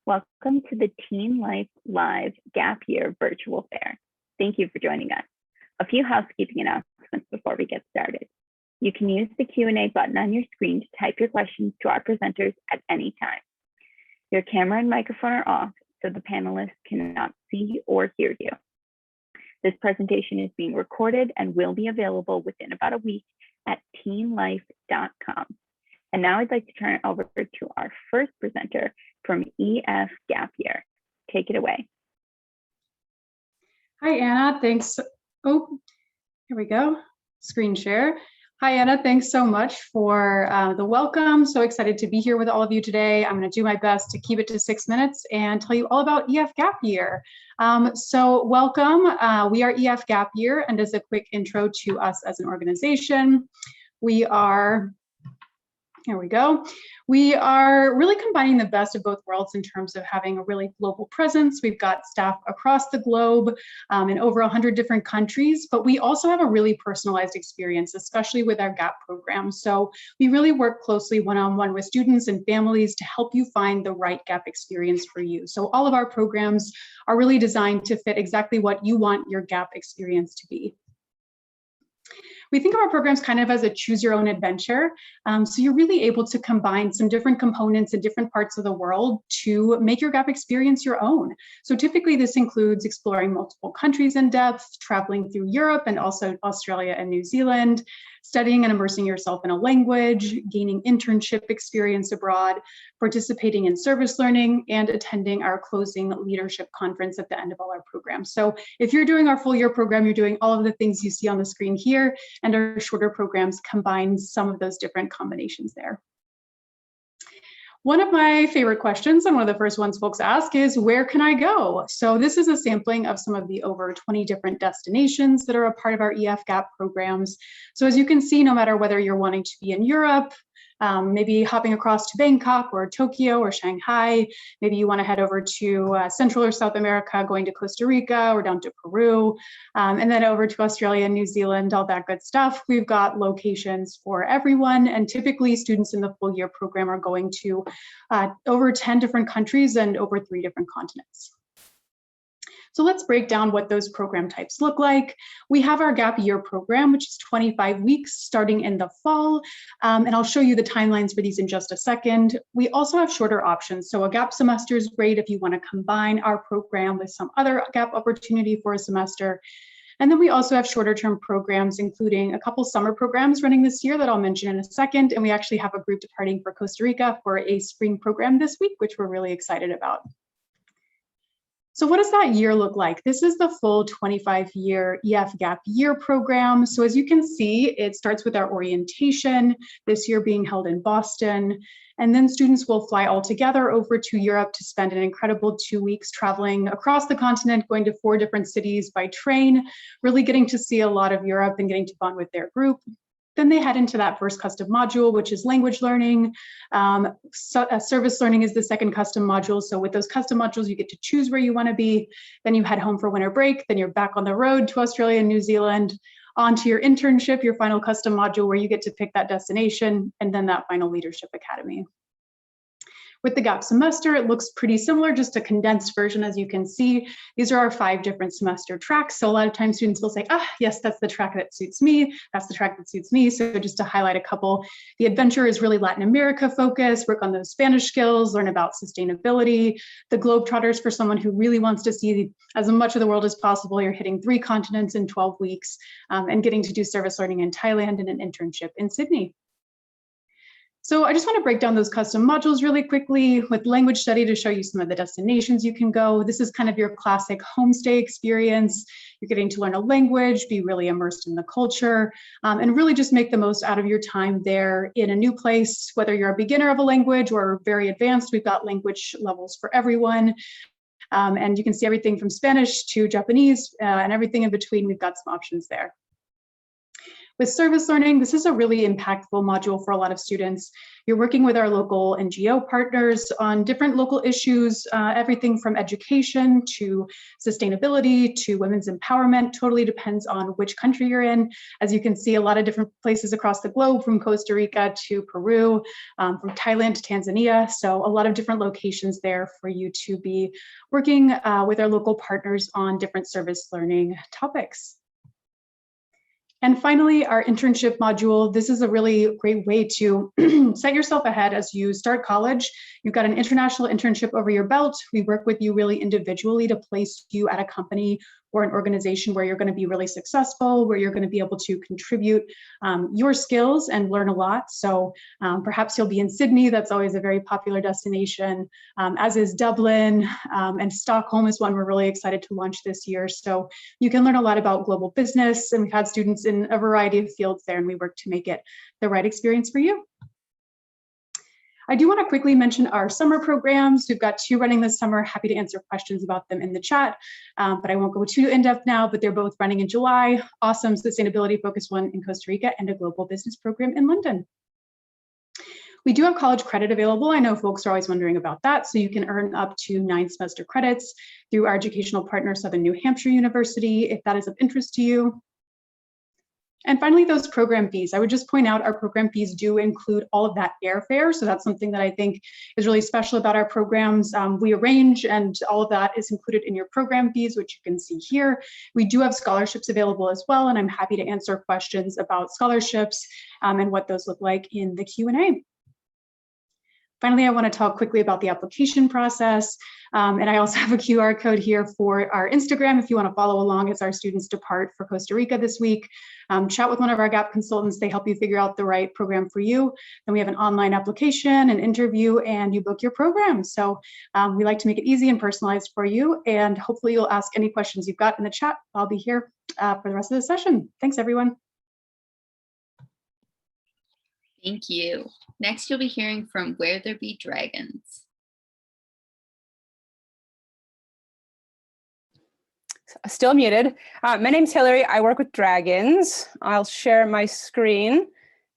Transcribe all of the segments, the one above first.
Welcome to the TeenLife Live Gap Year Virtual Fair. Thank you for joining us. A few housekeeping announcements before we get started. You can use the Q&A button on your screen to type your questions to our presenters at any time. Your camera and microphone are off, so the panelists cannot see or hear you. This presentation is being recorded and will be available within about a week at teenlife.com. And now I'd like to turn it over to our first presenter from EF Gap Year. Take it away. Hi, Anna. Thanks. Oh, here we go. Screen share. Hi, Anna. Thanks so much for the welcome. So excited to be here with all of you today. I'm going to do my best to keep it to 6 minutes and tell you all about EF Gap Year. So welcome. We are EF Gap Year, and as a quick intro to us as an organization, we are here we go. We are really combining the best of both worlds in terms of having a really global presence. We've got staff across the globe in over 100 different countries, but we also have a really personalized experience, especially with our GAP program. So we really work closely one-on-one with students and families to help you find the right GAP experience for you. So all of our programs are really designed to fit exactly what you want your GAP experience to be. We think of our programs kind of as a choose your own adventure. So you're really able to combine some different components in different parts of the world to make your GAP experience your own. So typically this includes exploring multiple countries in depth, traveling through Europe and also Australia and New Zealand, studying and immersing yourself in a language, gaining internship experience abroad, participating in service learning, and attending our closing leadership conference at the end of all our programs. So if you're doing our full year program, you're doing all of the things you see on the screen here, and our shorter programs combine some of those different combinations there. One of my favorite questions, and one of the first ones folks ask, is where can I go? So this is a sampling of some of the over 20 different destinations that are a part of our EF Gap programs. So as you can see, no matter whether you're wanting to be in Europe, maybe hopping across to Bangkok or Tokyo or Shanghai, maybe you want to head over to Central or South America, going to Costa Rica or down to Peru, and then over to Australia and New Zealand, all that good stuff. We've got locations for everyone, and typically students in the full year program are going to over 10 different countries and over 3 different continents. So let's break down what those program types look like. We have our Gap Year program, which is 25 weeks starting in the fall, and I'll show you the timelines for these in just a second. We also have shorter options. So a Gap semester is great if you want to combine our program with some other Gap opportunity for a semester. And then we also have shorter term programs, including a couple summer programs running this year that I'll mention in a second. And we actually have a group departing for Costa Rica for a spring program this week, which we're really excited about. So what does that year look like? This is the full 25-year EF Gap Year program. So as you can see, it starts with our orientation, this year being held in Boston. And then students will fly all together over to Europe to spend an incredible 2 weeks traveling across the continent, going to 4 different cities by train, really getting to see a lot of Europe and getting to bond with their group. Then they head into that first custom module, which is language learning. Service learning is the second custom module. So with those custom modules, you get to choose where you want to be. Then you head home for winter break. Then you're back on the road to Australia and New Zealand, onto your internship, your final custom module where you get to pick that destination, and then that final leadership academy. With the Gap semester, it looks pretty similar, just a condensed version. As you can see, these are our 5 different semester tracks. So a lot of times students will say, yes, that's the track that suits me. That's the track that suits me. So just to highlight a couple, the adventure is really Latin America focused, work on those Spanish skills, learn about sustainability. The Globetrotters, for someone who really wants to see as much of the world as possible, you're hitting 3 continents in 12 weeks and getting to do service learning in Thailand and an internship in Sydney. So I just want to break down those custom modules really quickly with language study to show you some of the destinations you can go. This is kind of your classic homestay experience. You're getting to learn a language, be really immersed in the culture, and really just make the most out of your time there in a new place. Whether you're a beginner of a language or very advanced, we've got language levels for everyone. And you can see everything from Spanish to Japanese and everything in between. We've got some options there. With service learning, this is a really impactful module for a lot of students. You're working with our local NGO partners on different local issues, everything from education to sustainability to women's empowerment. Totally depends on which country you're in. As you can see, a lot of different places across the globe, from Costa Rica to Peru, from Thailand to Tanzania. So a lot of different locations there for you to be working with our local partners on different service learning topics. And finally, our internship module. This is a really great way to set yourself ahead as you start college. You've got an international internship over your belt. We work with you really individually to place you at a company or an organization where you're going to be really successful, where you're going to be able to contribute your skills and learn a lot. So perhaps you'll be in Sydney. That's always a very popular destination, as is Dublin, and Stockholm is one we're really excited to launch this year. So you can learn a lot about global business, and we've had students in a variety of fields there, and we work to make it the right experience for you. I do want to quickly mention our summer programs. We've got 2 running this summer. Happy to answer questions about them in the chat, but I won't go too in-depth now, but they're both running in July. Awesome sustainability-focused one in Costa Rica and a global business program in London. We do have college credit available. I know folks are always wondering about that. So you can earn up to 9 semester credits through our educational partner, Southern New Hampshire University, if that is of interest to you. And finally, those program fees. I would just point out our program fees do include all of that airfare. So that's something that I think is really special about our programs. We arrange, and all of that is included in your program fees, which you can see here. We do have scholarships available as well, and I'm happy to answer questions about scholarships and what those look like in the Q&A. Finally, I want to talk quickly about the application process. And I also have a QR code here for our Instagram if you want to follow along as our students depart for Costa Rica this week. Chat with one of our GAP consultants. They help you figure out the right program for you. Then we have an online application, an interview, and you book your program. So we like to make it easy and personalized for you. And hopefully you'll ask any questions you've got in the chat. I'll be here for the rest of the session. Thanks, everyone. Thank you. Next, you'll be hearing from Where There Be Dragons. Still muted. My name's Hillary. I work with dragons. I'll share my screen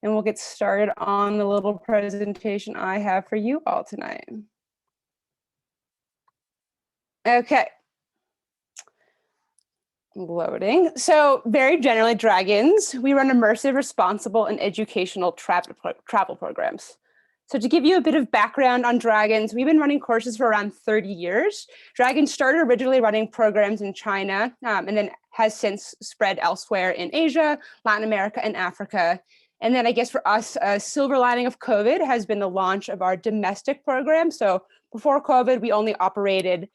and we'll get started on the little presentation I have for you all tonight. Okay. Loading. So very generally, dragons, we run immersive, responsible, and educational travel programs. So to give you a bit of background on dragons, we've been running courses for around 30 years. Dragons started originally running programs in China and then has since spread elsewhere in Asia, Latin America, and Africa. And then I guess for us, a silver lining of COVID has been the launch of our domestic program. So before COVID, we only operated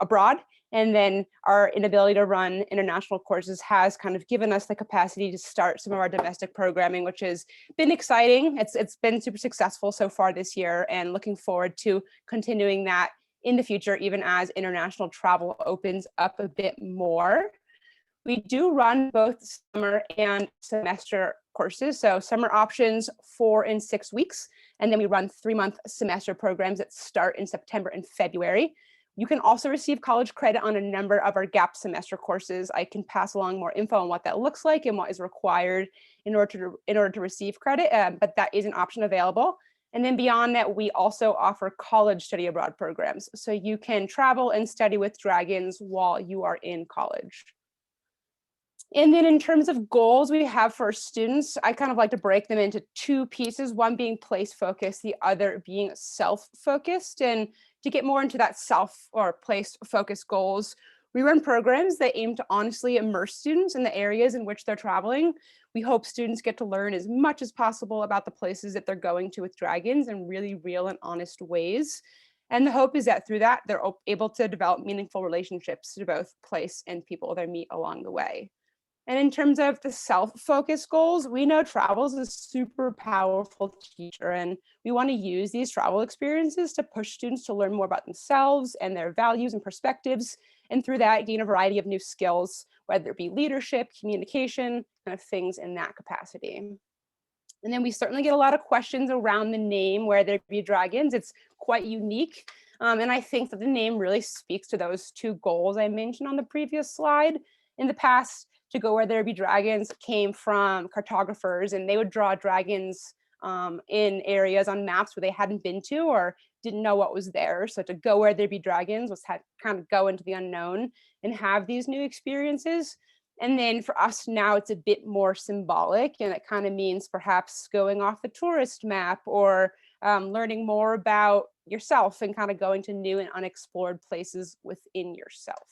abroad. And then our inability to run international courses has kind of given us the capacity to start some of our domestic programming, which has been exciting. It's been super successful so far this year, and looking forward to continuing that in the future, even as international travel opens up a bit more. We do run both summer and semester courses. So summer options 4 and 6 weeks, and then we run 3-month semester programs that start in September and February. You can also receive college credit on a number of our gap semester courses. I can pass along more info on what that looks like and what is required in order to receive credit, but that is an option available. And then beyond that, we also offer college study abroad programs. So you can travel and study with dragons while you are in college. And then in terms of goals we have for students, I kind of like to break them into 2 pieces, one being place-focused, the other being self-focused. And to get more into that self or place-focused goals, we run programs that aim to honestly immerse students in the areas in which they're traveling. We hope students get to learn as much as possible about the places that they're going to with dragons in really real and honest ways. And the hope is that through that, they're able to develop meaningful relationships to both place and people they meet along the way. And in terms of the self-focused goals, we know travel is a super powerful teacher, and we want to use these travel experiences to push students to learn more about themselves and their values and perspectives, and through that gain a variety of new skills, whether it be leadership, communication, kind of things in that capacity. And then we certainly get a lot of questions around the name Where There Be Dragons. It's quite unique, and I think that the name really speaks to those 2 goals I mentioned on the previous slide. In the past, To Go Where There Be Dragons came from cartographers, and they would draw dragons in areas on maps where they hadn't been to or didn't know what was there. So to go where there be dragons was kind of go into the unknown and have these new experiences. And then for us now, it's a bit more symbolic, and it kind of means perhaps going off the tourist map or learning more about yourself and kind of going to new and unexplored places within yourself.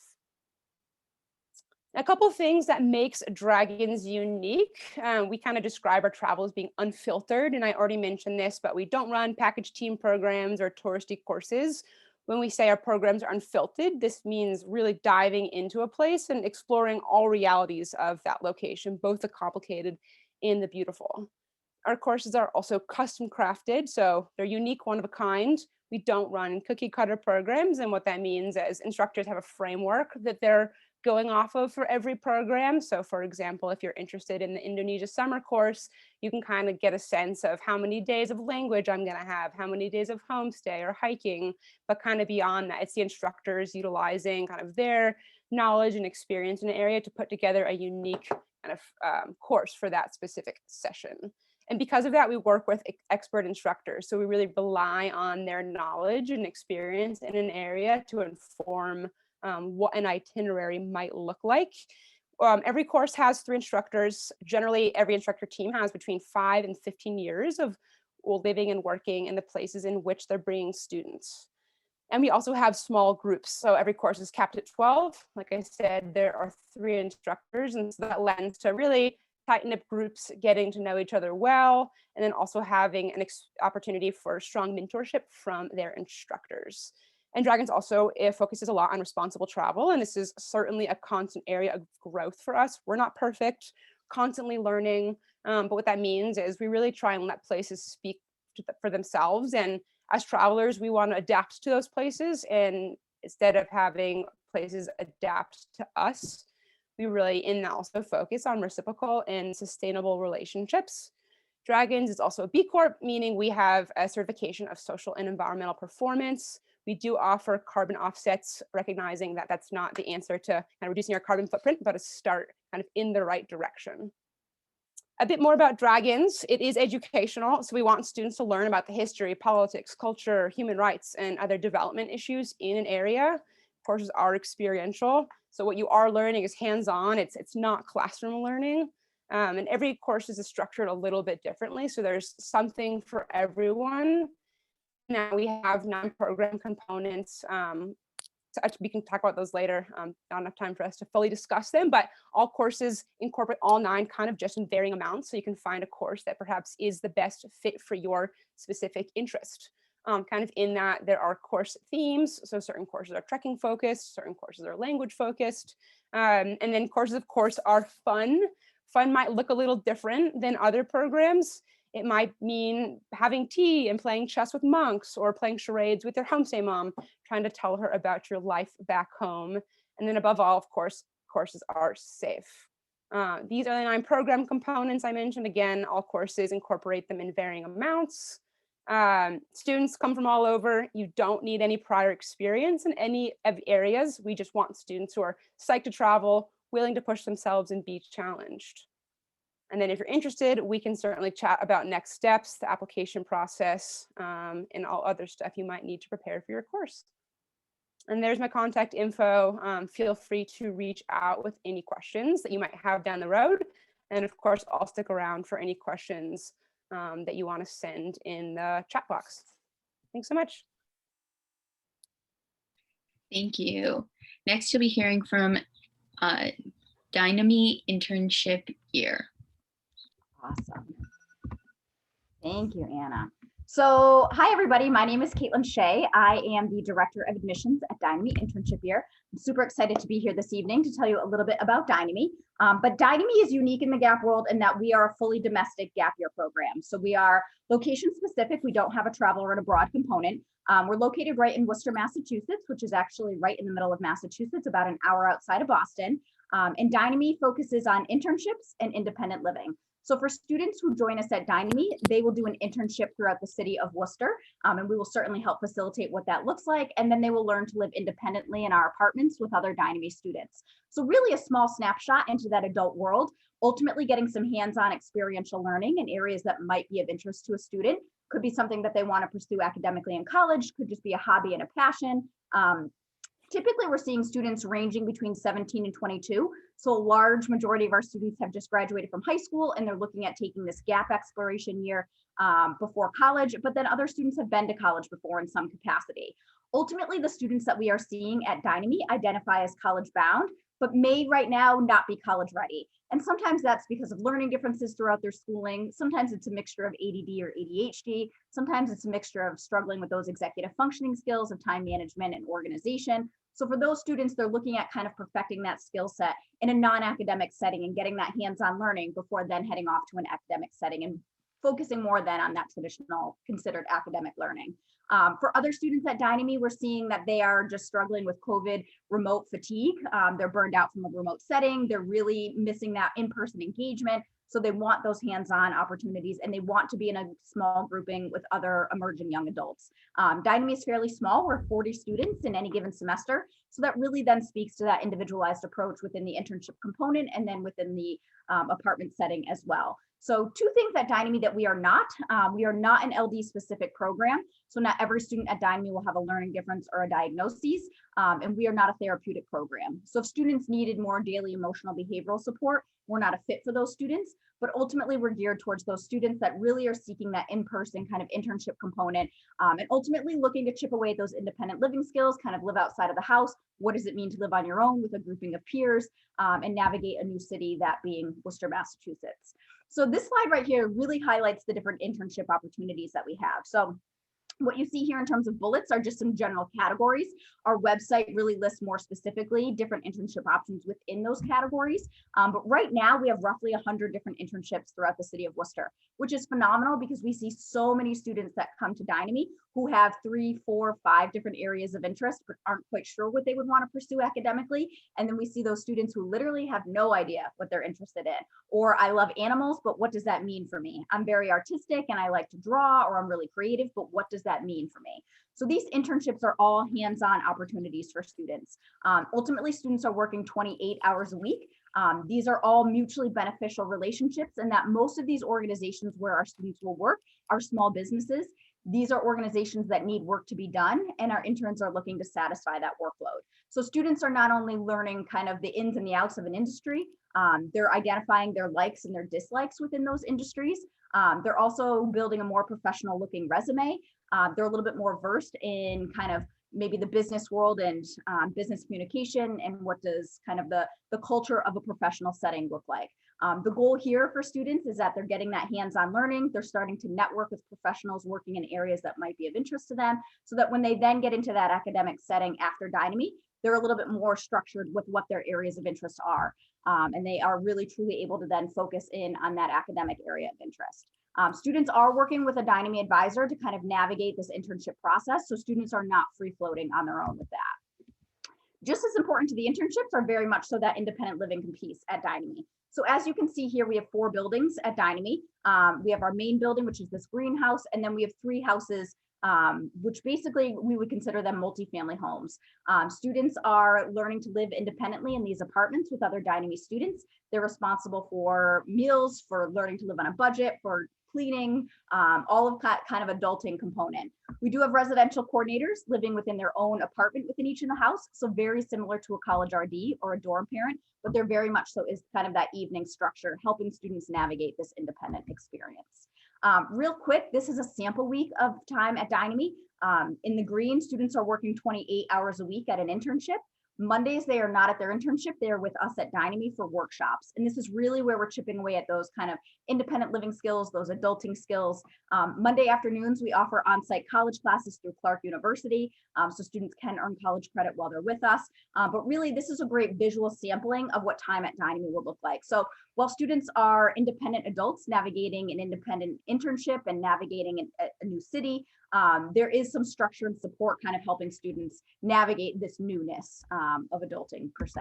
A couple things that makes Dragons unique. We kind of describe our travel as being unfiltered, and I already mentioned this, but we don't run package team programs or touristy courses. When we say our programs are unfiltered, this means really diving into a place and exploring all realities of that location, both the complicated and the beautiful. Our courses are also custom crafted, so they're unique, one of a kind. We don't run cookie cutter programs, and what that means is instructors have a framework that they're going off of for every program. So for example, if you're interested in the Indonesia summer course, you can kind of get a sense of how many days of language I'm going to have, how many days of homestay or hiking, but kind of beyond that, it's the instructors utilizing kind of their knowledge and experience in an area to put together a unique kind of course for that specific session. And because of that, we work with expert instructors. So we really rely on their knowledge and experience in an area to inform what an itinerary might look like. Every course has 3 instructors. Generally, every instructor team has between 5 and 15 years of living and working in the places in which they're bringing students. And we also have small groups. So every course is capped at 12. Like I said, there are 3 instructors, and so that lends to really tight-knit groups getting to know each other well, and then also having an opportunity for strong mentorship from their instructors. And Dragons also, it focuses a lot on responsible travel, and this is certainly a constant area of growth for us. We're not perfect, constantly learning, but what that means is we really try and let places speak for themselves, and as travelers, we want to adapt to those places, and instead of having places adapt to us, we really also focus on reciprocal and sustainable relationships. Dragons is also a B Corp, meaning we have a certification of social and environmental performance. We do offer carbon offsets, recognizing that that's not the answer to kind of reducing our carbon footprint, but a start kind of in the right direction. A bit more about Dragons. It is educational, so we want students to learn about the history, politics, culture, human rights, and other development issues in an area. Courses are experiential, so what you are learning is hands-on. It's not classroom learning, and every course is structured a little bit differently, so there's something for everyone. Now we have 9 program components. We can talk about those later. Not enough time for us to fully discuss them, but all courses incorporate all 9 kind of just in varying amounts. So you can find a course that perhaps is the best fit for your specific interest. Kind of in that there are course themes. So certain courses are trekking focused, certain courses are language focused. And then courses, of course, are fun. Fun might look a little different than other programs. It might mean having tea and playing chess with monks, or playing charades with your homestay mom, trying to tell her about your life back home. And then above all, of course, courses are safe. These are the 9 program components I mentioned. Again, all courses incorporate them in varying amounts. Students come from all over. You don't need any prior experience in any of the areas. We just want students who are psyched to travel, willing to push themselves and be challenged. And then if you're interested, we can certainly chat about next steps, the application process, and all other stuff you might need to prepare for your course. And there's my contact info. Feel free to reach out with any questions that you might have down the road. And of course, I'll stick around for any questions that you want to send in the chat box. Thanks so much. Thank you. Next, you'll be hearing from Dynamy internship year. Awesome. Thank you, Anna. So, hi, everybody. My name is Caitlin Shea. I am the Director of Admissions at Dynamy Internship Year. I'm super excited to be here this evening to tell you a little bit about Dynamy. But Dynamy is unique in the gap world in that we are a fully domestic gap year program. So we are location specific. We don't have a travel or an abroad component. We're located right in Worcester, Massachusetts, which is actually right in the middle of Massachusetts, about an hour outside of Boston. And Dynamy focuses on internships and independent living. So for students who join us at Dynamy, they will do an internship throughout the city of Worcester, and we will certainly help facilitate what that looks like. And then they will learn to live independently in our apartments with other Dynamy students. So really a small snapshot into that adult world, ultimately getting some hands-on experiential learning in areas that might be of interest to a student. Could be something that they want to pursue academically in college, could just be a hobby and a passion. Typically, we're seeing students ranging between 17 and 22. So a large majority of our students have just graduated from high school and they're looking at taking this gap exploration year before college, but then other students have been to college before in some capacity. Ultimately, the students that we are seeing at Dynamy identify as college bound, but may right now not be college ready. And sometimes that's because of learning differences throughout their schooling. Sometimes it's a mixture of ADD or ADHD. Sometimes it's a mixture of struggling with those executive functioning skills of time management and organization. So for those students, they're looking at kind of perfecting that skill set in a non-academic setting and getting that hands-on learning before then heading off to an academic setting and focusing more then on that traditional considered academic learning. For other students at Dynamy, we're seeing that they are just struggling with COVID remote fatigue. They're burned out from a remote setting. They're really missing that in-person engagement. So they want those hands-on opportunities and they want to be in a small grouping with other emerging young adults. Dynamy is fairly small. We're 40 students in any given semester. So that really then speaks to that individualized approach within the internship component and then within the apartment setting as well. So two things at Dynamy that we are not an LD specific program. So not every student at Dynamy will have a learning difference or a diagnosis, and we are not a therapeutic program. So if students needed more daily emotional behavioral support, we're not a fit for those students, but ultimately we're geared towards those students that really are seeking that in-person kind of internship component and ultimately looking to chip away at those independent living skills, kind of live outside of the house. What does it mean to live on your own with a grouping of peers and navigate a new city, that being Worcester, Massachusetts. So this slide right here really highlights the different internship opportunities that we have. So what you see here in terms of bullets are just some general categories. Our website really lists more specifically different internship options within those categories. But right now we have roughly 100 different internships throughout the city of Worcester, which is phenomenal because we see so many students that come to Dynamy who have 3, 4, 5 different areas of interest, but aren't quite sure what they would want to pursue academically. And then we see those students who literally have no idea what they're interested in. Or I love animals, but what does that mean for me? I'm very artistic and I like to draw, or I'm really creative, but what does that mean for me? So these internships are all hands-on opportunities for students. Ultimately, students are working 28 hours a week. These are all mutually beneficial relationships, and that most of these organizations where our students will work are small businesses. These are organizations that need work to be done, and our interns are looking to satisfy that workload. So students are not only learning kind of the ins and the outs of an industry, they're identifying their likes and their dislikes within those industries. They're also building a more professional looking resume. They're a little bit more versed in kind of maybe the business world and business communication and what does kind of the culture of a professional setting look like. The goal here for students is that they're getting that hands-on learning. They're starting to network with professionals working in areas that might be of interest to them, so that when they then get into that academic setting after Dynamy, they're a little bit more structured with what their areas of interest are. And they are really truly able to then focus in on that academic area of interest. Students are working with a Dynamy advisor to kind of navigate this internship process, so students are not free floating on their own with that. Just as important to the internships are very much so that independent living piece at Dynamy. So as you can see here, we have 4 buildings at Dynamy. We have our main building, which is this greenhouse, and then we have 3 houses, which basically we would consider them multifamily homes. Students are learning to live independently in these apartments with other Dynamy students. They're responsible for meals, for learning to live on a budget, for cleaning, all of that kind of adulting component. We do have residential coordinators living within their own apartment within each in the house. So very similar to a college RD or a dorm parent, but they're very much so is kind of that evening structure, helping students navigate this independent experience. Real quick, this is a sample week of time at Dynamy. In the green, students are working 28 hours a week at an internship. Mondays, they are not at their internship. They're with us at Dynamy for workshops. And this is really where we're chipping away at those kind of independent living skills, those adulting skills. Monday afternoons, we offer on-site college classes through Clark University. So students can earn college credit while they're with us. But really, this is a great visual sampling of what time at Dynamy will look like. So while students are independent adults navigating an independent internship and navigating a new city, there is some structure and support kind of helping students navigate this newness of adulting per se.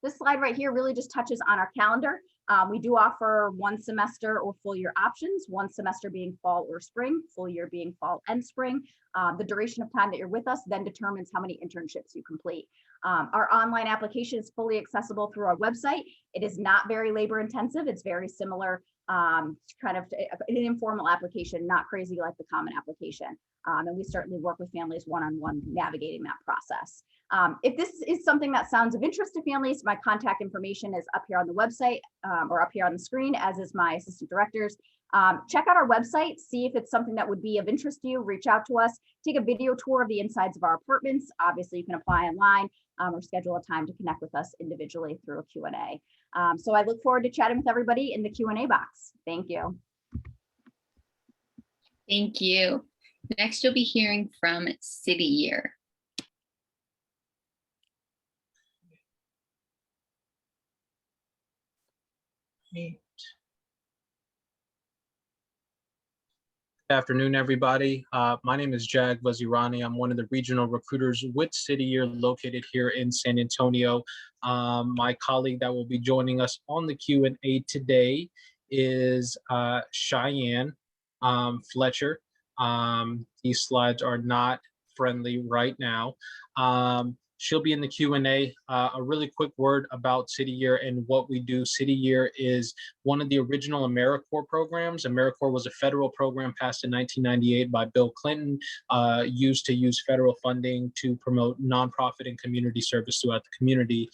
This slide right here really just touches on our calendar. We do offer 1 semester or full year options, 1 semester being fall or spring, full year being fall and spring. The duration of time that you're with us then determines how many internships you complete. Our online application is fully accessible through our website. It is not very labor intensive. It's very similar, kind of an informal application, not crazy like the common application. And we certainly work with families one-on-one navigating that process. If this is something that sounds of interest to families, my contact information is up here on the website or up here on the screen, as is my assistant director's. Check out our website, see if it's something that would be of interest to you, reach out to us, take a video tour of the insides of our apartments. Obviously, you can apply online or schedule a time to connect with us individually through a Q&A. So I look forward to chatting with everybody in the Q&A box. Thank you. Thank you. Next, you'll be hearing from City Year. Good afternoon, everybody. My name is Jag Vazirani. I'm one of the regional recruiters with City Year located here in San Antonio. My colleague that will be joining us on the Q&A today is Cheyenne Fletcher. These slides are not friendly right now. She'll be in the Q&A. A really quick word about City Year and what we do. City Year is one of the original AmeriCorps programs. AmeriCorps was a federal program passed in 1998 by Bill Clinton, used to use federal funding to promote nonprofit and community service throughout the community.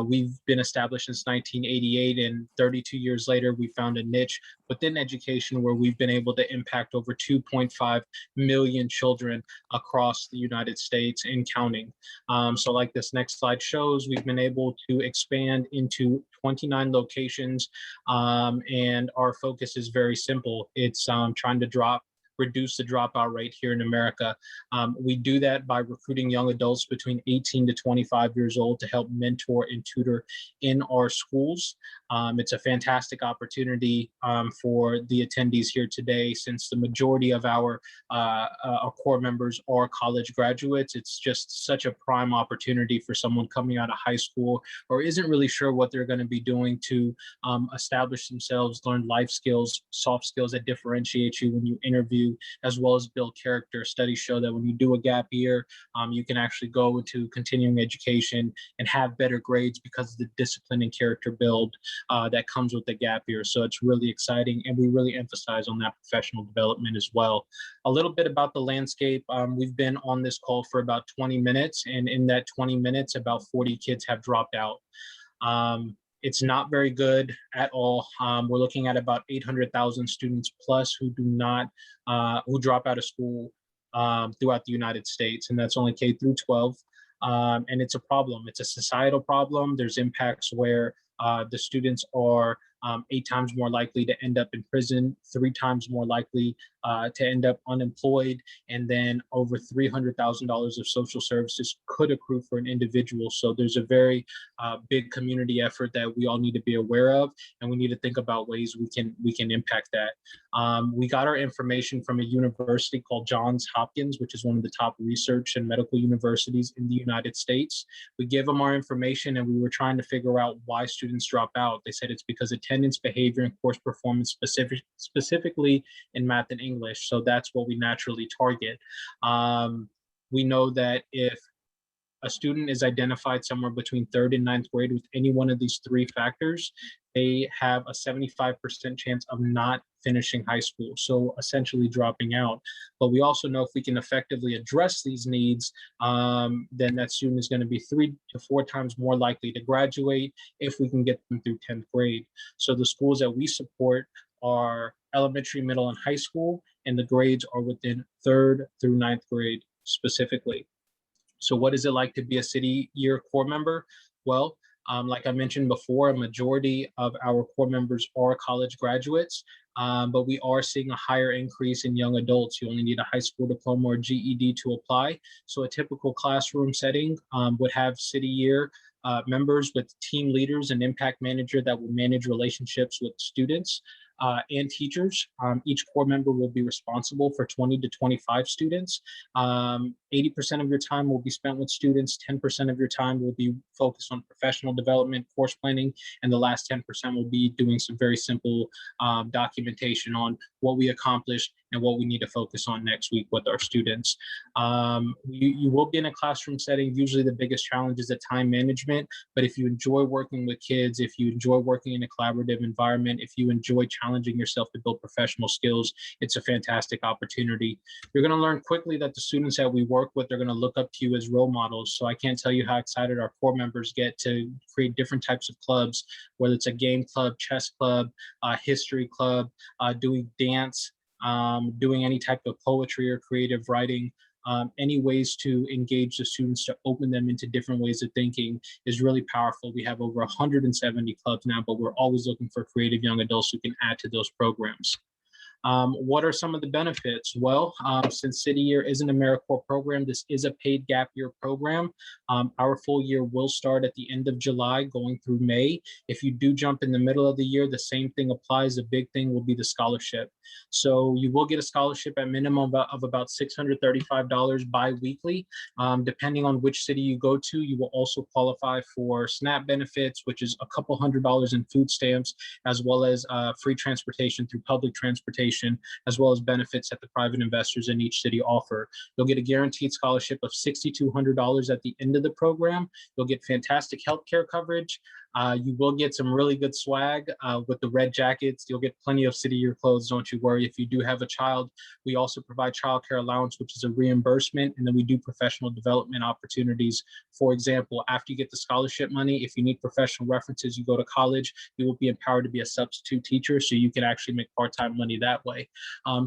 We've been established since 1988, and 32 years later, we found a niche within education where we've been able to impact over 2.5 million children across the United States and counting. So like this next slide shows, we've been able to expand into 29 locations, and our focus is very simple. It's trying to reduce the dropout rate here in America. We do that by recruiting young adults between 18 to 25 years old to help mentor and tutor in our schools. It's a fantastic opportunity for the attendees here today, since the majority of our core members are college graduates. It's just such a prime opportunity for someone coming out of high school or isn't really sure what they're going to be doing to establish themselves, learn life skills, soft skills that differentiate you when you interview, as well as build character. Studies show that when you do a gap year, you can actually go into continuing education and have better grades because of the discipline and character build that comes with the gap year. So it's really exciting, and we really emphasize on that professional development as well. A little bit about the landscape. We've been on this call for about 20 minutes, and in that 20 minutes, about 40 kids have dropped out. It's not very good at all. We're looking at about 800,000 students plus who drop out of school throughout the United States, and that's only K through 12. And it's a problem. It's a societal problem. There's impacts where the students are 8 times more likely to end up in prison, 3 times more likely to end up unemployed, and then over $300,000 of social services could accrue for an individual. So there's a very big community effort that we all need to be aware of, and we need to think about ways we can impact that. We got our information from a university called Johns Hopkins, which is one of the top research and medical universities in the United States. We gave them our information, and we were trying to figure out why students drop out. They said it's because attendance, behavior, and course performance, specifically in math and English. So that's what we naturally target. We know that if a student is identified somewhere between 3rd and 9th grade with any one of these 3 factors, they have a 75% chance of not finishing high school, so essentially dropping out. But we also know if we can effectively address these needs, then that student is going to be 3 to 4 times more likely to graduate if we can get them through 10th grade. So the schools that we support are elementary, middle, and high school, and the grades are within 3rd through 9th grade specifically. So what is it like to be a City Year core member? Well, like I mentioned before, a majority of our core members are college graduates, but we are seeing a higher increase in young adults. You only need a high school diploma or GED to apply. So a typical classroom setting would have City Year members with team leaders and impact manager that will manage relationships with students. and teachers. Each core member will be responsible for 20 to 25 students. 80% of your time will be spent with students, 10% of your time will be focused on professional development, course planning, and the last 10% will be doing some very simple documentation on what we accomplished and what we need to focus on next week with our students. You will be in a classroom setting. Usually the biggest challenge is the time management, but if you enjoy working with kids, if you enjoy working in a collaborative environment, if you enjoy challenging yourself to build professional skills, it's a fantastic opportunity. You're going to learn quickly that the students that we work with are going to look up to you as role models. So I can't tell you how excited our core members get to create different types of clubs, whether it's a game club, chess club, history club, doing dance, doing any type of poetry or creative writing. Any ways to engage the students to open them into different ways of thinking is really powerful. We have over 170 clubs now, but we're always looking for creative young adults who can add to those programs. What are some of the benefits? Well, since City Year is an AmeriCorps program, this is a paid gap year program. Our full year will start at the end of July going through May. If you do jump in the middle of the year, the same thing applies. The big thing will be the scholarship. So you will get a scholarship at minimum of about $635 bi-weekly. Depending on which city you go to, you will also qualify for SNAP benefits, which is a couple $100 in food stamps, as well as free transportation through public transportation, as well as benefits that the private investors in each city offer. You'll get a guaranteed scholarship of $6,200 at the end of the program. You'll get fantastic healthcare coverage. You will get some really good swag with the red jackets. You'll get plenty of City Year clothes, don't you worry. If you do have a child, we also provide childcare allowance, which is a reimbursement, and then we do professional development opportunities. For example, after you get the scholarship money, if you need professional references, you go to college, you will be empowered to be a substitute teacher, so you can actually make part-time money that way.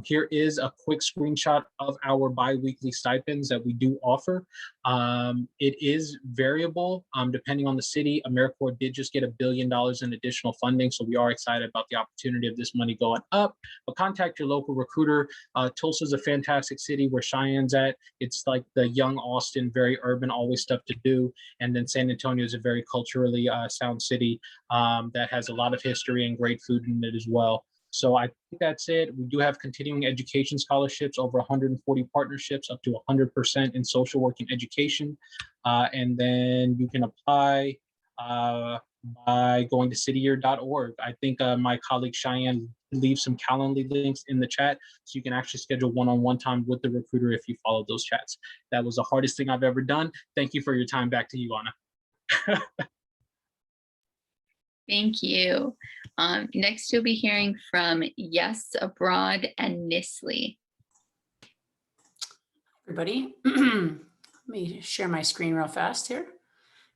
Here is a quick screenshot of our bi-weekly stipends that we do offer. It is variable depending on the city. AmeriCorps did just get $1 billion in additional funding, so we are excited about the opportunity of this money going up. But contact your local recruiter. Tulsa is a fantastic city where Cheyenne's at. It's like the young Austin, very urban, always stuff to do. And then San Antonio is a very culturally sound city that has a lot of history and great food in it as well. So I think that's it. We do have continuing education scholarships, over 140 partnerships, up to 100% in social work and education. And then you can apply by going to cityyear.org. I think my colleague Cheyenne leaves some Calendly links in the chat, so you can actually schedule one-on-one time with the recruiter if you follow those chats. That was the hardest thing I've ever done. Thank you for your time. Back to you, Anna. Thank you. Next, you'll be hearing from Yes Abroad and NSLI-Y. Everybody, let me share my screen real fast here.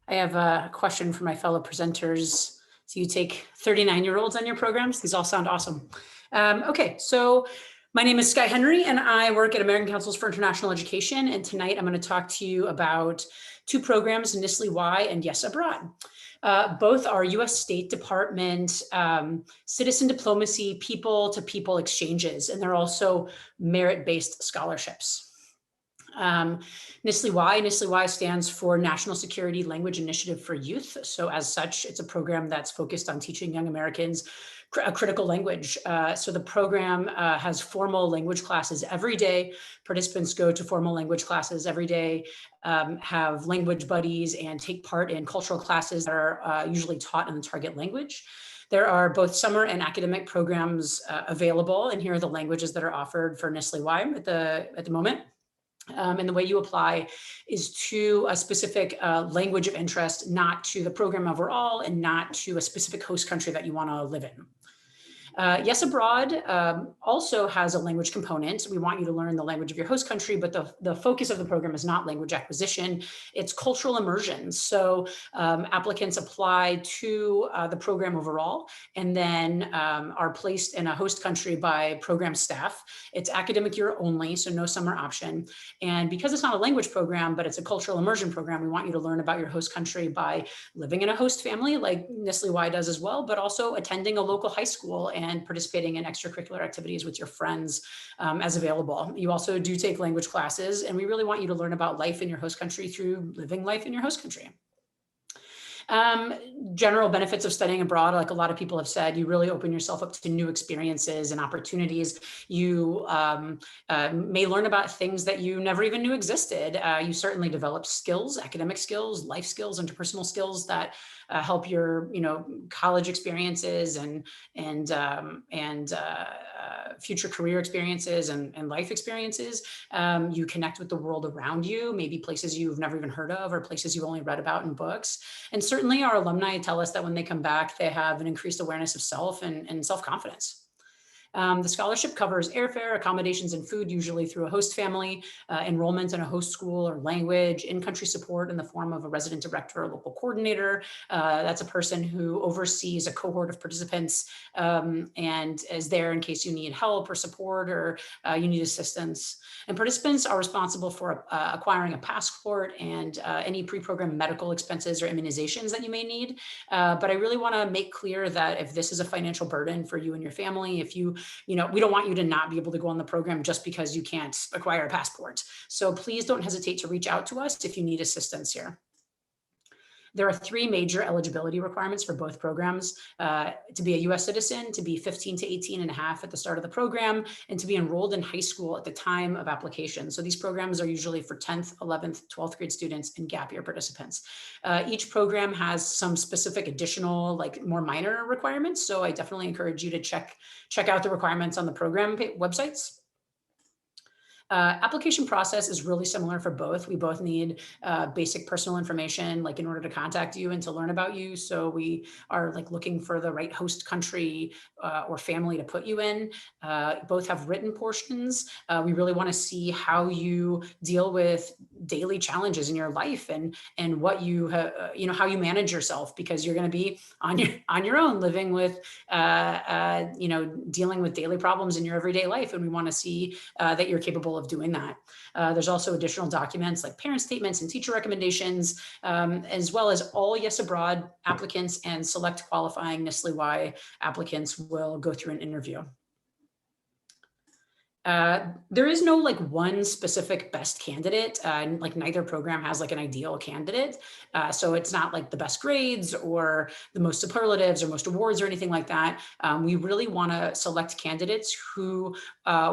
I have a question for my fellow presenters. So you take 39-year-olds on your programs? These all sound awesome. Okay, so my name is Sky Henry and I work at American Councils for International Education. And tonight I'm going to talk to you about two programs, NSLI-Y and Yes Abroad. Both are U.S. State Department citizen diplomacy, people-to-people exchanges, and they're also merit-based scholarships. NSLI-Y stands for National Security Language Initiative for Youth. So as such, it's a program that's focused on teaching young Americans a critical language. So the program has formal language classes every day. Participants go to formal language classes every day, have language buddies, and take part in cultural classes that are usually taught in the target language. There are both summer and academic programs available, and here are the languages that are offered for NSLI-Y at the moment. And the way you apply is to a specific language of interest, not to the program overall and not to a specific host country that you want to live in. Yes Abroad also has a language component. We want you to learn the language of your host country, but the focus of the program is not language acquisition, it's cultural immersion. So applicants apply to the program overall and then are placed in a host country by program staff. It's academic year only, so no summer option. And because it's not a language program, but it's a cultural immersion program, we want you to learn about your host country by living in a host family like NSLI-Y does as well, but also attending a local high school and participating in extracurricular activities with your friends as available. You also do take language classes, and we really want you to learn about life in your host country through living life in your host country. General benefits of studying abroad, like a lot of people have said, you really open yourself up to new experiences and opportunities. You may learn about things that you never even knew existed. You certainly develop skills, academic skills, life skills, interpersonal skills that help your, college experiences and future career experiences and life experiences. You connect with the world around you, maybe places you've never even heard of or places you've only read about in books. And certainly our alumni tell us that when they come back, they have an increased awareness of self and self-confidence. The scholarship covers airfare, accommodations, and food, usually through a host family, enrollment in a host school or language, in-country support in the form of a resident director or local coordinator. That's a person who oversees a cohort of participants and is there in case you need help or support or you need assistance. And participants are responsible for acquiring a passport and any pre-programmed medical expenses or immunizations that you may need. But I really want to make clear that if this is a financial burden for you and your family, if we don't want you to not be able to go on the program just because you can't acquire a passport. So please don't hesitate to reach out to us if you need assistance here. There are 3 major eligibility requirements for both programs: to be a US citizen, to be 15 to 18 and a half at the start of the program, and to be enrolled in high school at the time of application. So these programs are usually for 10th, 11th, 12th grade students and gap year participants. Each program has some specific additional, more minor requirements. So I definitely encourage you to check out the requirements on the program websites. Application process is really similar for both. We both need basic personal information, in order to contact you and to learn about you. So we are looking for the right host country or family to put you in. Both have written portions. We really want to see how you deal with daily challenges in your life and what you how you manage yourself, because you're going to be on your own, living with dealing with daily problems in your everyday life, and we want to see that you're capable of doing that. There's also additional documents like parent statements and teacher recommendations, as well as all Yes Abroad applicants and select qualifying NSLI-Y applicants will go through an interview. There is no one specific best candidate. Neither program has an ideal candidate. So it's not the best grades or the most superlatives or most awards or anything like that. We really want to select candidates who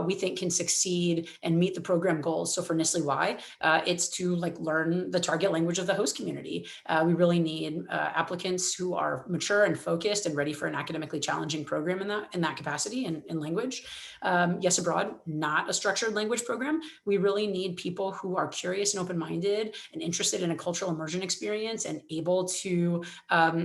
we think can succeed and meet the program goals. So for NSLI-Y, it's to learn the target language of the host community. We really need applicants who are mature and focused and ready for an academically challenging program in that capacity in language. Yes Abroad, not a structured language program. We really need people who are curious and open-minded and interested in a cultural immersion experience and able to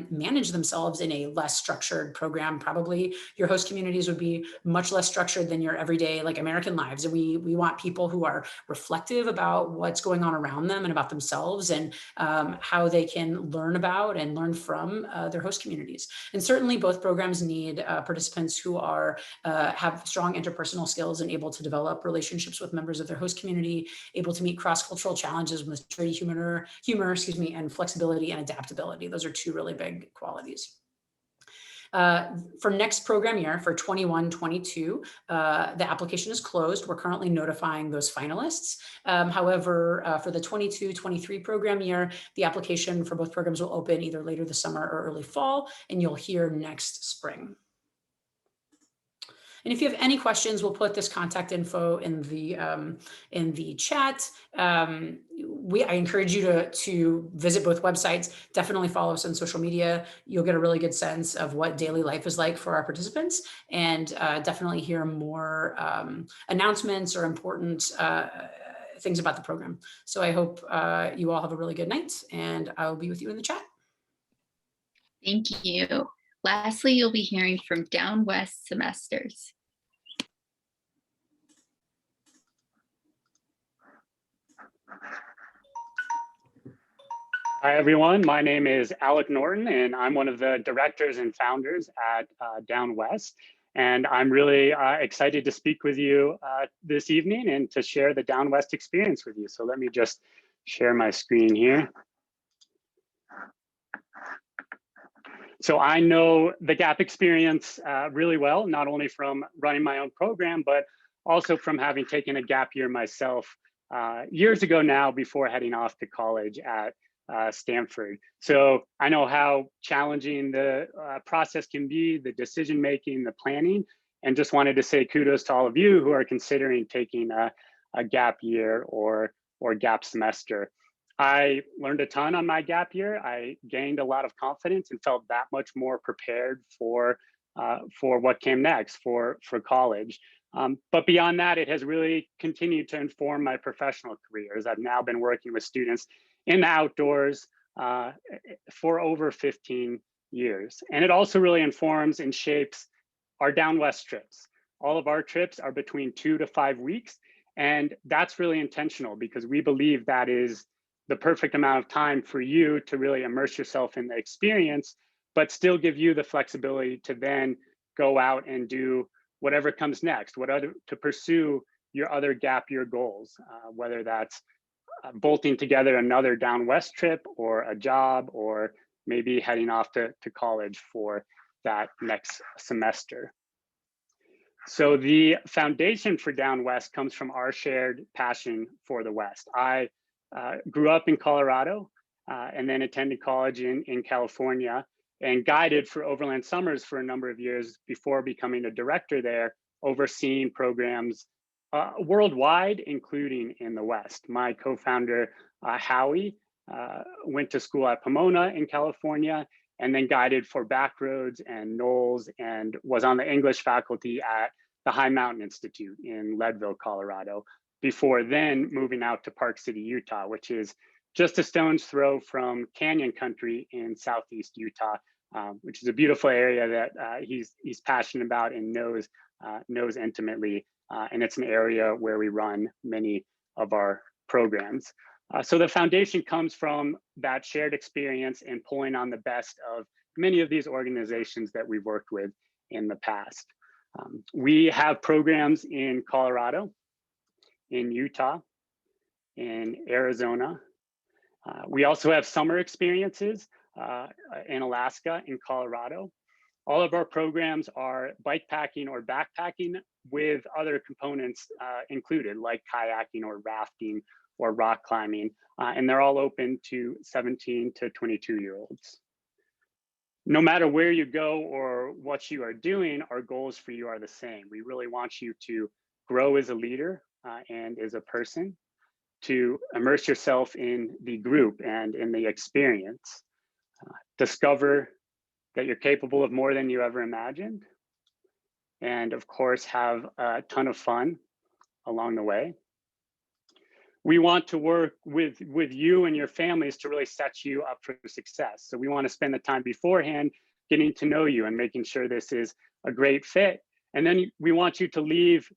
manage themselves in a less structured program. Probably your host communities would be much less structured than your everyday American lives. And we want people who are reflective about what's going on around them and about themselves and how they can learn about and learn from their host communities. And certainly both programs need participants who are have strong interpersonal skills and able to develop relationships with members of their host community, able to meet cross-cultural challenges with humor, and flexibility and adaptability. Those are 2 really big qualities. For next program year, for 21-22, the application is closed. We're currently notifying those finalists. However, for the 22-23 program year, the application for both programs will open either later this summer or early fall, and you'll hear next spring. And if you have any questions, we'll put this contact info in the chat. I encourage you to visit both websites. Definitely follow us on social media. You'll get a really good sense of what daily life is like for our participants, and definitely hear more announcements or important things about the program. So I hope you all have a really good night, and I'll be with you in the chat. Thank you. Lastly, you'll be hearing from DownWest Semesters. Hi, everyone. My name is Alec Norton, and I'm one of the directors and founders at DownWest. And I'm really excited to speak with you this evening and to share the DownWest experience with you. So let me just share my screen here. So I know the GAP experience really well, not only from running my own program, but also from having taken a gap year myself years ago now before heading off to college at Stanford. So I know how challenging the process can be, the decision making, the planning, and just wanted to say kudos to all of you who are considering taking a gap year or gap semester. I learned a ton on my gap year. I gained a lot of confidence and felt that much more prepared for what came next, for college. But beyond that, it has really continued to inform my professional career, as I've now been working with students in the outdoors for over 15 years. And it also really informs and shapes our DownWest trips. All of our trips are between 2 to 5 weeks. And that's really intentional because we believe that is the perfect amount of time for you to really immerse yourself in the experience, but still give you the flexibility to then go out and do whatever comes next, to pursue your other gap year goals, whether that's bolting together another DownWest trip or a job, or maybe heading off to college for that next semester. So the foundation for DownWest comes from our shared passion for the West. I grew up in Colorado and then attended college in California and guided for Overland Summers for a number of years before becoming a director there, overseeing programs worldwide, including in the West. My co-founder, Howie, went to school at Pomona in California and then guided for Backroads and Knowles and was on the English faculty at the High Mountain Institute in Leadville, Colorado, before then moving out to Park City, Utah, which is just a stone's throw from Canyon Country in Southeast Utah, which is a beautiful area that he's passionate about and knows intimately. And it's an area where we run many of our programs. So the foundation comes from that shared experience and pulling on the best of many of these organizations that we've worked with in the past. We have programs in Colorado, in Utah, in Arizona. We also have summer experiences in Alaska, in Colorado. All of our programs are bike packing or backpacking with other components included, like kayaking or rafting or rock climbing, and they're all open to 17 to 22-year-olds. No matter where you go or what you are doing, our goals for you are the same. We really want you to grow as a leader and as a person, to immerse yourself in the group and in the experience, discover that you're capable of more than you ever imagined, and of course, have a ton of fun along the way. We want to work with you and your families to really set you up for success. So we want to spend the time beforehand getting to know you and making sure this is a great fit. And then we want you to leave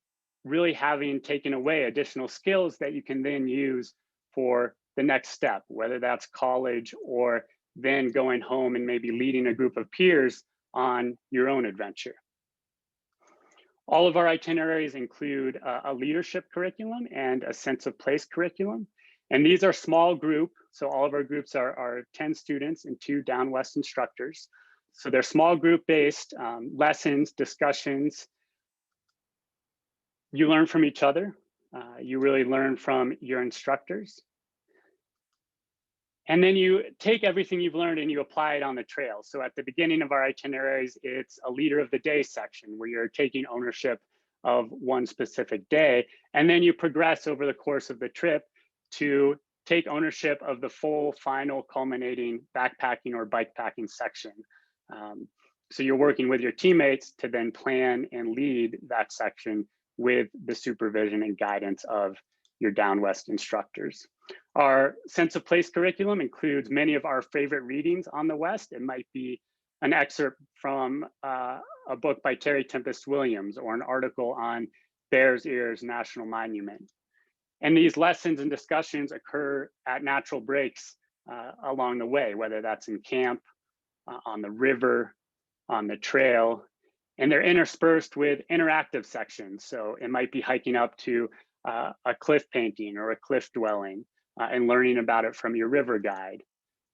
really having taken away additional skills that you can then use for the next step, whether that's college or then going home and maybe leading a group of peers on your own adventure. All of our itineraries include a leadership curriculum and a sense of place curriculum. And these are small group. So all of our groups are 10 students and 2 DownWest instructors. So they're small group based lessons, discussions. You learn from each other. You really learn from your instructors. And then you take everything you've learned and you apply it on the trail. So at the beginning of our itineraries, it's a leader of the day section where you're taking ownership of one specific day. And then you progress over the course of the trip to take ownership of the full final culminating backpacking or bikepacking section. So you're working with your teammates to then plan and lead that section with the supervision and guidance of your DownWest instructors. Our sense of place curriculum includes many of our favorite readings on the West. It might be an excerpt from a book by Terry Tempest Williams or an article on Bears Ears National Monument. And these lessons and discussions occur at natural breaks along the way, whether that's in camp, on the river, on the trail, and they're interspersed with interactive sections. So it might be hiking up to a cliff painting or a cliff dwelling and learning about it from your river guide,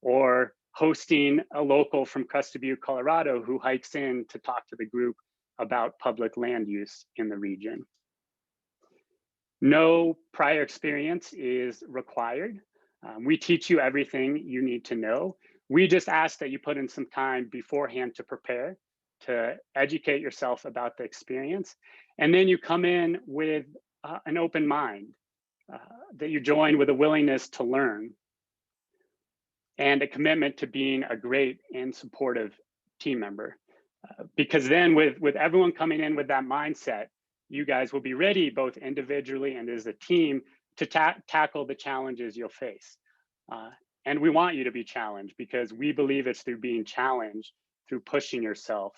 or hosting a local from Crested Butte, Colorado, who hikes in to talk to the group about public land use in the region. No prior experience is required. We teach you everything you need to know. We just ask that you put in some time beforehand to prepare, to educate yourself about the experience. And then you come in with an open mind, that you join with a willingness to learn and a commitment to being a great and supportive team member. Because then with everyone coming in with that mindset, you guys will be ready both individually and as a team to tackle the challenges you'll face. And we want you to be challenged because we believe it's through being challenged, through pushing yourself,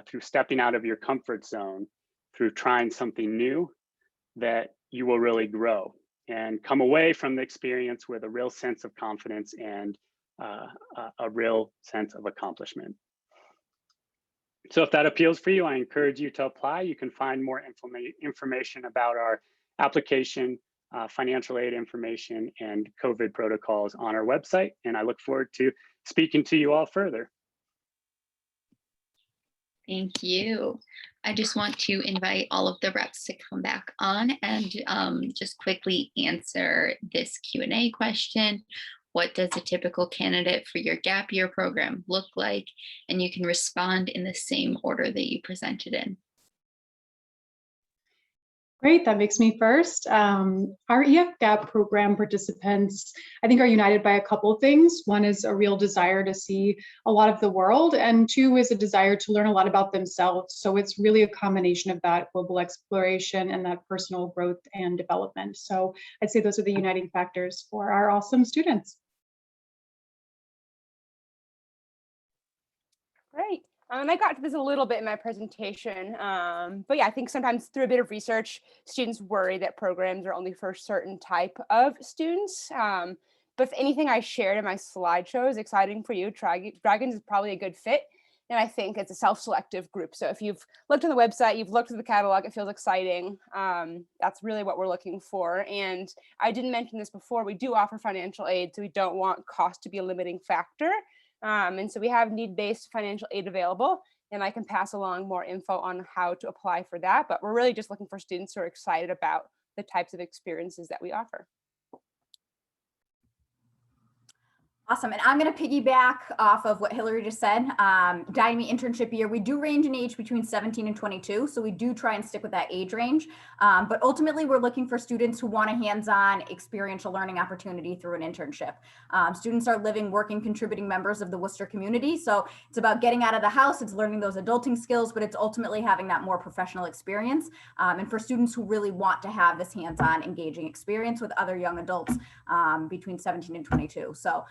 through stepping out of your comfort zone, through trying something new, that you will really grow and come away from the experience with a real sense of confidence and a real sense of accomplishment. So if that appeals for you, I encourage you to apply. You can find more information about our application, financial aid information, and COVID protocols on our website. And I look forward to speaking to you all further. Thank you. I just want to invite all of the reps to come back on and just quickly answer this Q&A question. What does a typical candidate for your gap year program look like? And you can respond in the same order that you presented in. Great, that makes me first. Our EF Gap program participants, I think, are united by a couple of things. One is a real desire to see a lot of the world, and two is a desire to learn a lot about themselves. So it's really a combination of that global exploration and that personal growth and development. So I'd say those are the uniting factors for our awesome students. Great. And I got to this a little bit in my presentation, but yeah, I think sometimes through a bit of research, students worry that programs are only for a certain type of students. But if anything I shared in my slideshow is exciting for you, Dragons is probably a good fit. And I think it's a self-selective group. So if you've looked on the website, you've looked at the catalog, it feels exciting. That's really what we're looking for. And I didn't mention this before, we do offer financial aid, so we don't want cost to be a limiting factor. And so we have need-based financial aid available, and I can pass along more info on how to apply for that. But we're really just looking for students who are excited about the types of experiences that we offer. Awesome. And I'm going to piggyback off of what Hillary just said. Dynamy internship year, we do range in age between 17 and 22. So we do try and stick with that age range. But ultimately, we're looking for students who want a hands-on experiential learning opportunity through an internship. Students are living, working, contributing members of the Worcester community. So it's about getting out of the house. It's learning those adulting skills, but it's ultimately having that more professional experience. And for students who really want to have this hands-on engaging experience with other young adults between 17 and 22. So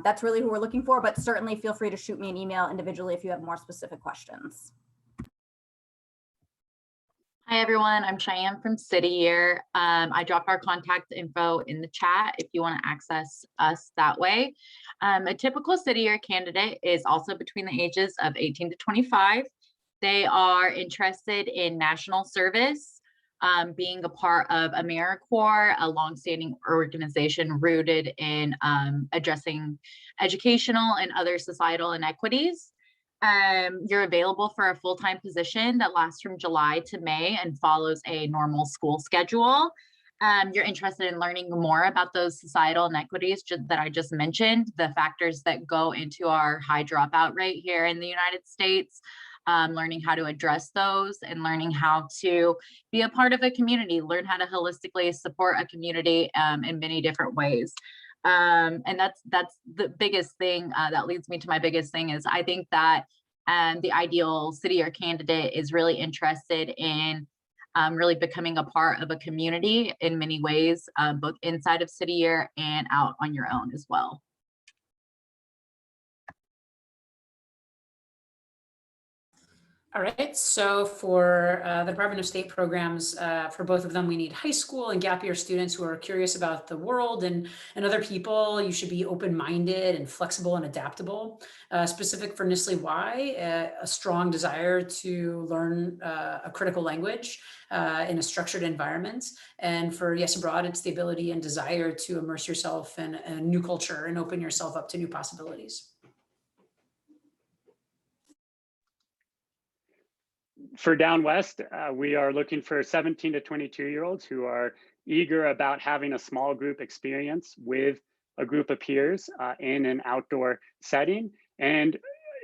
that's really who we're looking for, but certainly feel free to shoot me an email individually if you have more specific questions. Hi, everyone. I'm Cheyenne from City Year. I dropped our contact info in the chat if you want to access us that way. A typical City Year candidate is also between the ages of 18 to 25. They are interested in national service, being a part of AmeriCorps, a longstanding organization rooted in addressing educational and other societal inequities. You're available for a full-time position that lasts from July to May and follows a normal school schedule. You're interested in learning more about those societal inequities that I just mentioned, the factors that go into our high dropout rate here in the United States. Learning how to address those and learning how to be a part of a community, learn how to holistically support a community in many different ways. And that's the biggest thing that leads me to my biggest thing is I think that the ideal City Year candidate is really interested in really becoming a part of a community in many ways, both inside of City Year and out on your own as well. All right, so for the Department of State programs, for both of them, we need high school and gap year students who are curious about the world and other people. You should be open-minded and flexible and adaptable. Specific for NSLI-Y, a strong desire to learn a critical language in a structured environment. And for Yes Abroad, it's the ability and desire to immerse yourself in a new culture and open yourself up to new possibilities. For DownWest, we are looking for 17 to 22-year-olds who are eager about having a small group experience with a group of peers in an outdoor setting. And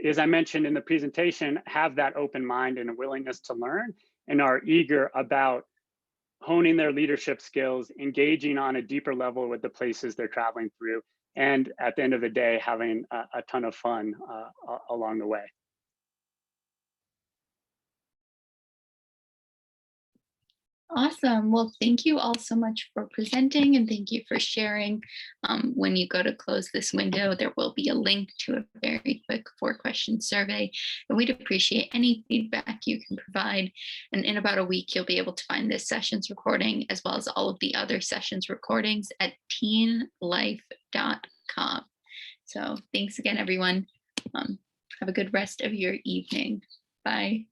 as I mentioned in the presentation, have that open mind and a willingness to learn and are eager about honing their leadership skills, engaging on a deeper level with the places they're traveling through, and at the end of the day, having a ton of fun along the way. Awesome. Well, thank you all so much for presenting and thank you for sharing. When you go to close this window, there will be a link to a very quick 4-question survey. And we'd appreciate any feedback you can provide. And in about a week, you'll be able to find this session's recording as well as all of the other sessions recordings at teenlife.com. So thanks again, everyone. Have a good rest of your evening. Bye.